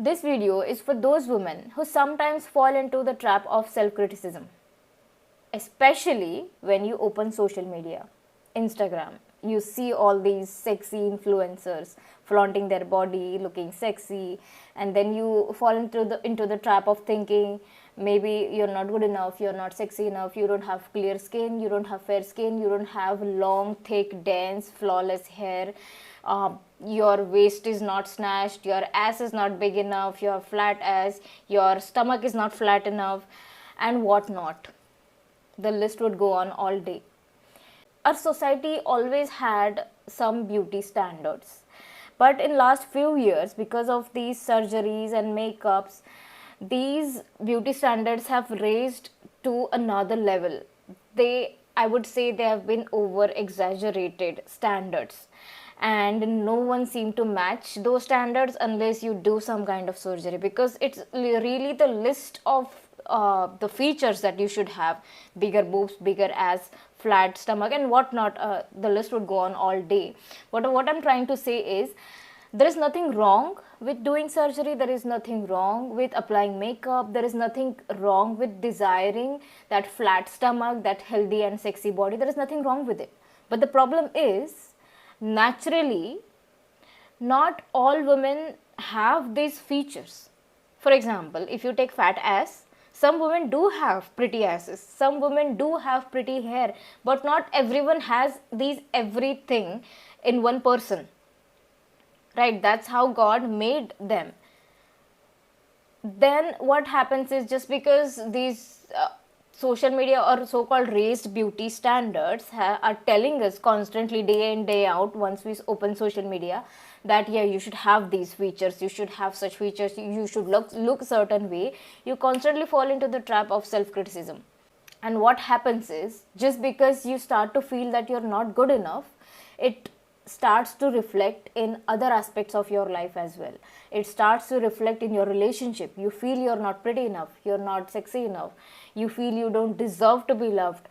This video is for those women who sometimes fall into the trap of self-criticism, especially when you open social media, Instagram. You see all these sexy influencers flaunting their body, looking sexy, and then you fall into the trap of thinking maybe you're not good enough, you're not sexy enough, you don't have clear skin, you don't have fair skin, you don't have long, thick, dense, flawless hair. Your waist is not snatched, your ass is not big enough, your flat ass, your stomach is not flat enough, and whatnot. The list would go on all day. Our society always had some beauty standards, but in last few years, because of these surgeries and makeups, these beauty standards have raised to another level. I would say they have been over exaggerated standards, and no one seemed to match those standards unless you do some kind of surgery, because it's really the list of the features that you should have: bigger boobs, bigger ass, flat stomach, and whatnot. The list would go on all day. What I'm trying to say is, there is nothing wrong with doing surgery, there is nothing wrong with applying makeup, there is nothing wrong with desiring that flat stomach, that healthy and sexy body. There is nothing wrong with it. But the problem is, naturally, not all women have these features. For example, if you take fat ass, some women do have pretty asses, some women do have pretty hair, but not everyone has these everything in one person. Right? That's how God made them. Then what happens is, just because these social media or so-called raised beauty standards are telling us constantly, day in day out, once we open social media, that yeah, you should have these features, you should have such features, you should look a certain way, you constantly fall into the trap of self-criticism. And what happens is, just because you start to feel that you're not good enough, it starts to reflect in other aspects of your life as well. It starts to reflect in your relationship. You feel you're not pretty enough, you're not sexy enough, you feel you don't deserve to be loved.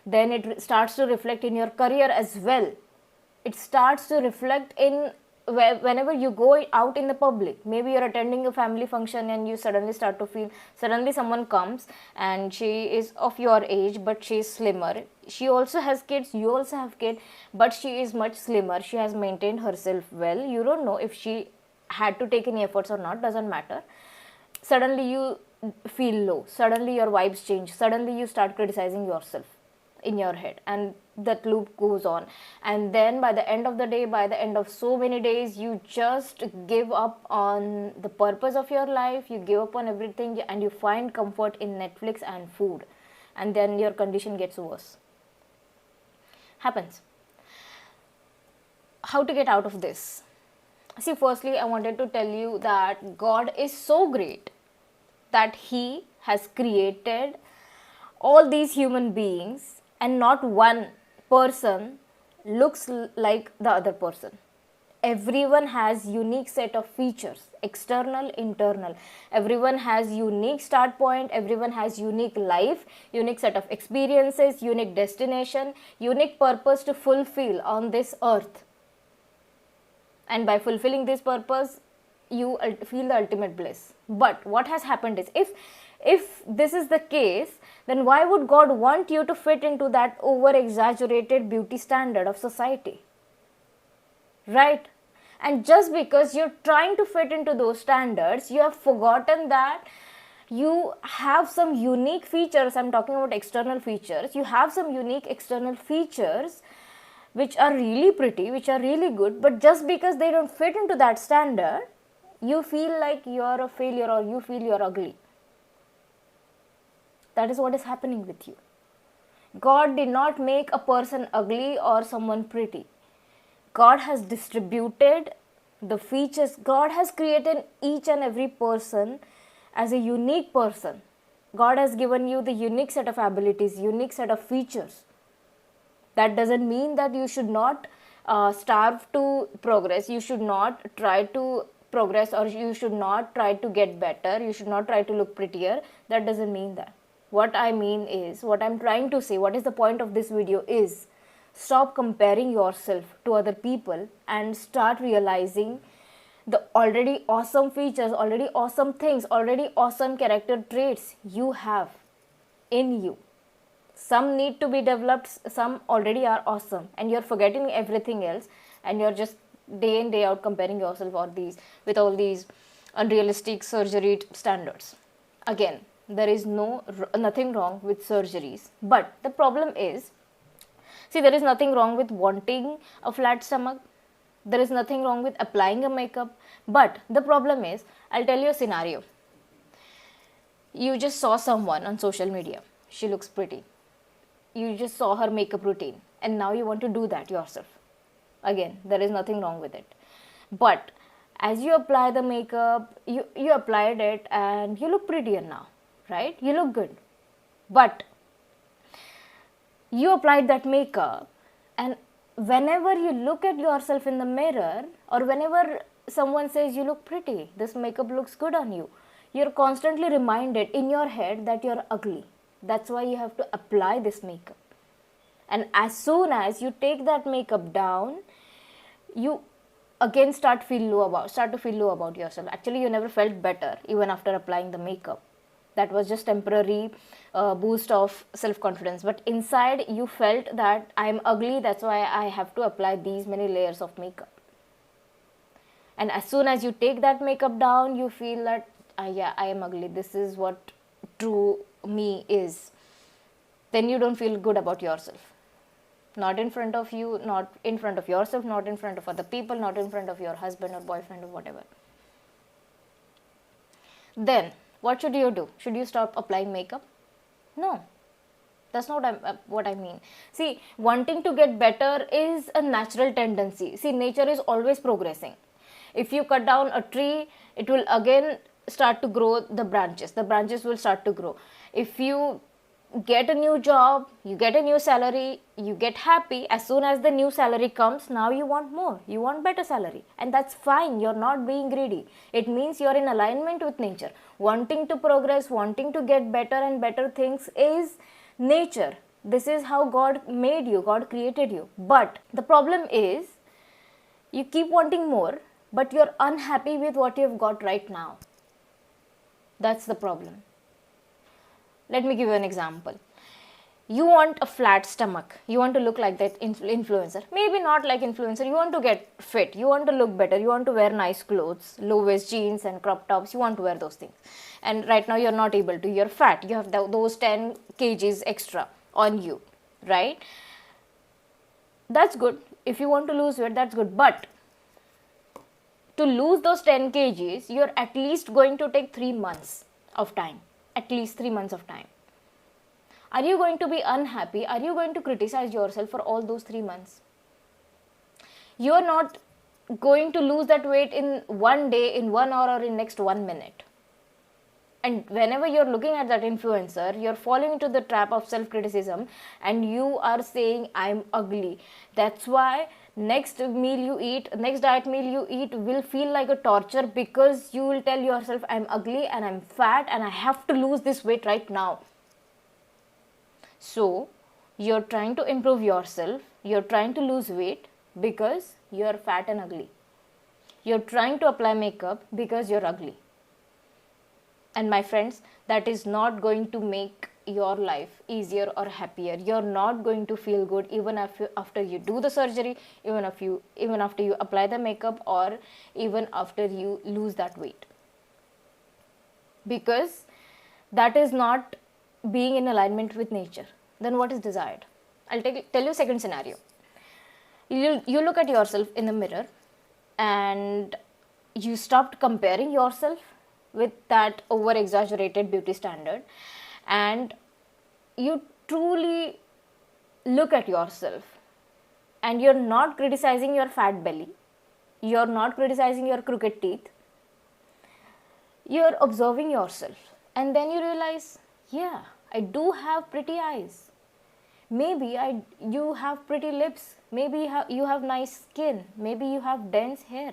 Then it starts to reflect in your career as well. It starts to reflect in whenever you go out in the public. Maybe you're attending a family function and you suddenly start to feel, suddenly someone comes and she is of your age but she is slimmer, she also has kids, you also have kids, but she is much slimmer, she has maintained herself well, you don't know if she had to take any efforts or not, doesn't matter. Suddenly you feel low, suddenly your vibes change, suddenly you start criticizing yourself in your head, and that loop goes on. And then by the end of the day, by the end of so many days, you just give up on the purpose of your life, you give up on everything, and you find comfort in Netflix and food, and then your condition gets worse. Happens. How to get out of this? See, firstly, I wanted to tell you that God is so great that He has created all these human beings, and not one person looks like the other person. Everyone has unique set of features, external, internal. Everyone has unique start point, everyone has unique life, unique set of experiences, unique destination, unique purpose to fulfill on this earth. And by fulfilling this purpose, you feel the ultimate bliss. But what has happened is, if this is the case, then why would God want you to fit into that over exaggerated beauty standard of society? Right? And just because you're trying to fit into those standards, you have forgotten that you have some unique features. I'm talking about external features. You have some unique external features which are really pretty, which are really good, but just because they don't fit into that standard, you feel like you're a failure or you feel you're ugly. That is what is happening with you. God did not make a person ugly or someone pretty. God has distributed the features. God has created each and every person as a unique person. God has given you the unique set of abilities, unique set of features. That doesn't mean that you should not starve to progress. You should not try to progress, or you should not try to get better. You should not try to look prettier. That doesn't mean that. What I mean is, what I'm trying to say, what is the point of this video is, stop comparing yourself to other people and start realizing the already awesome features, already awesome things, already awesome character traits you have in you. Some need to be developed, some already are awesome, and you're forgetting everything else, and you're just day in day out comparing yourself with all these unrealistic surgery standards. Again, there is nothing wrong with surgeries, but the problem is, see, there is nothing wrong with wanting a flat stomach, there is nothing wrong with applying a makeup, but the problem is, I'll tell you a scenario. You just saw someone on social media, she looks pretty, you just saw her makeup routine, and now you want to do that yourself. Again, there is nothing wrong with it, but as you apply the makeup, you applied it and you look prettier now, right? You look good, but you applied that makeup, and whenever you look at yourself in the mirror, or whenever someone says you look pretty, this makeup looks good on you, you're constantly reminded in your head that you're ugly. That's why you have to apply this makeup. And as soon as you take that makeup down, you again start to feel low about yourself. Actually, you never felt better even after applying the makeup. That was just temporary boost of self-confidence. But inside you felt that I'm ugly, that's why I have to apply these many layers of makeup. And as soon as you take that makeup down, you feel that, yeah, I am ugly. This is what true me is. Then you don't feel good about yourself. Not in front of you, not in front of yourself, not in front of other people, not in front of your husband or boyfriend or whatever. Then, what should you do? Should you stop applying makeup? No. That's not what I mean. See, wanting to get better is a natural tendency. See, nature is always progressing. If you cut down a tree, it will again start to grow the branches. The branches will start to grow. If you get a new job, you get a new salary, you get happy. As soon as the new salary comes, now you want more, you want better salary, and that's fine. You're not being greedy. It means you're in alignment with nature. Wanting to progress, wanting to get better and better things is nature. This is how God made you, God created you. But the problem is, you keep wanting more, but you're unhappy with what you've got right now. That's the problem. Let me give you an example. You want a flat stomach. You want to look like that influencer. Maybe not like influencer. You want to get fit. You want to look better. You want to wear nice clothes, low waist jeans and crop tops. You want to wear those things. And right now you're not able to. You're fat. You have those 10 kgs extra on you, right? That's good. If you want to lose weight, that's good. But to lose those 10 kgs, you're at least going to take 3 months of time. At least 3 months of time. Are you going to be unhappy? Are you going to criticize yourself for all those 3 months? You're not going to lose that weight in one day, in 1 hour, or in next 1 minute. And whenever you're looking at that influencer, you're falling into the trap of self-criticism and you are saying, I'm ugly. That's why next diet meal you eat will feel like a torture, because you will tell yourself, I'm ugly and I'm fat and I have to lose this weight right now. So you're trying to improve yourself, you're trying to lose weight because you're fat and ugly. You're trying to apply makeup because you're ugly. And my friends, that is not going to make your life easier or happier. You're not going to feel good even after you do the surgery, even after you apply the makeup, or even after you lose that weight. Because that is not being in alignment with nature. Then what is desired? I'll tell you a second scenario. You look at yourself in the mirror and you stopped comparing yourself with that over exaggerated beauty standard, and you truly look at yourself and you're not criticizing your fat belly, you're not criticizing your crooked teeth, you're observing yourself, and then you realize, yeah, I do have pretty eyes, maybe you have pretty lips, maybe you have nice skin, maybe you have dense hair.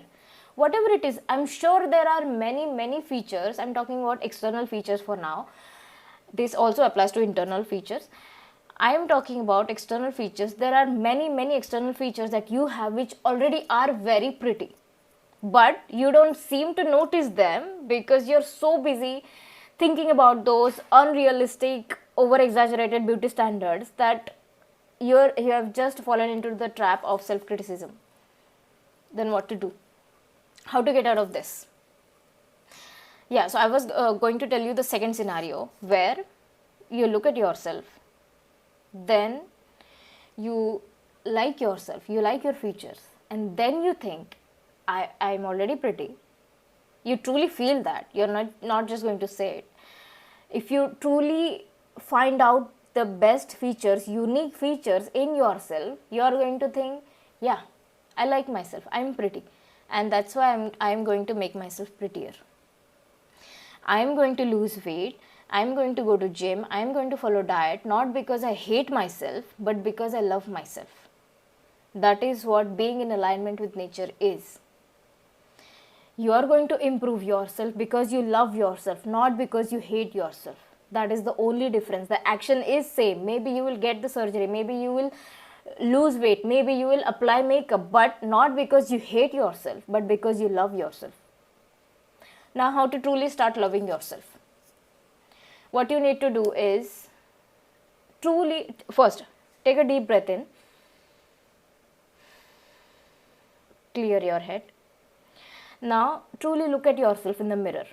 Whatever it is, I'm sure there are many features. I'm talking about external features for now. This also applies to internal features. I am talking about external features. There are many external features that you have which already are very pretty. but you don't seem to notice them because you're so busy thinking about those unrealistic, over exaggerated beauty standards that you have just fallen into the trap of self criticism. Then what to do? How to get out of this? Yeah, so I was going to tell you the second scenario where you look at yourself, then you like yourself, you like your features, and then you think, I'm already pretty. You truly feel that. You're not just going to say it. If you truly find out the best features, unique features in yourself, you are going to think, yeah, I like myself, I'm pretty, and that's why I'm going to make myself prettier. I'm going to lose weight, I'm going to go to gym, I'm going to follow diet, not because I hate myself, but because I love myself. That is what being in alignment with nature is. You are going to improve yourself because you love yourself, not because you hate yourself. That is the only difference. The action is same. Maybe you will get the surgery, maybe you will lose weight, maybe you will apply makeup, but not because you hate yourself, but because you love yourself. Now, how to truly start loving yourself? What you need to do is first take a deep breath in, clear your head. Now, truly look at yourself in the mirror.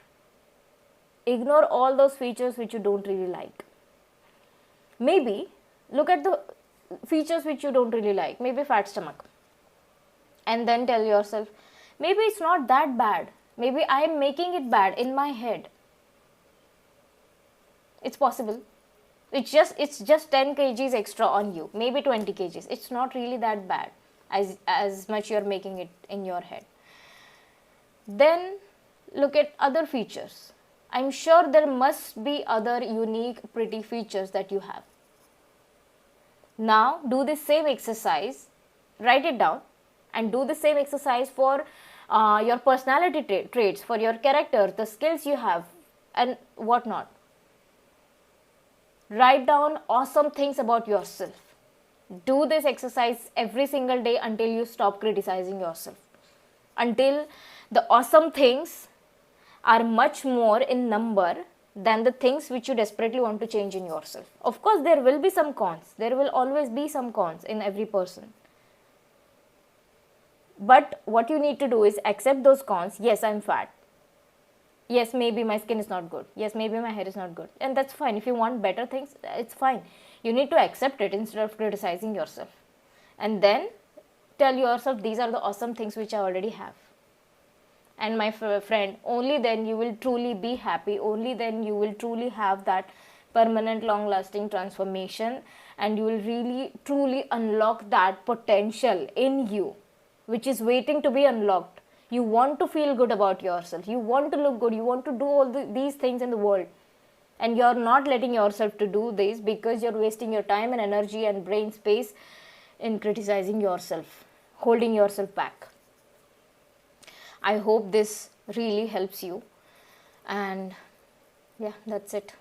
Ignore all those features which you don't really like. Maybe look at the features which you don't really like, maybe fat stomach, and then tell yourself, maybe it's not that bad. Maybe I am making it bad in my head. It's possible. It's just 10 kgs extra on you, maybe 20 kgs. It's not really that bad as much you're making it in your head. Then look at other features. I'm sure there must be other unique, pretty features that you have. Now do the same exercise, write it down, and do the same exercise for your personality traits, for your character, the skills you have, and whatnot. Write down awesome things about yourself. Do this exercise every single day until you stop criticizing yourself. Until the awesome things are much more in number than the things which you desperately want to change in yourself. Of course, there will be some cons. There will always be some cons in every person. But what you need to do is accept those cons. Yes, I'm fat. Yes, maybe my skin is not good. Yes, maybe my hair is not good. And that's fine. If you want better things, it's fine. You need to accept it instead of criticizing yourself. And then tell yourself, these are the awesome things which I already have. And my friend, only then you will truly be happy. Only then you will truly have that permanent, long-lasting transformation. And you will really, truly unlock that potential in you, which is waiting to be unlocked. You want to feel good about yourself. You want to look good. You want to do all these things in the world. And you're not letting yourself to do this because you're wasting your time and energy and brain space in criticizing yourself, holding yourself back. I hope this really helps you. And yeah, that's it.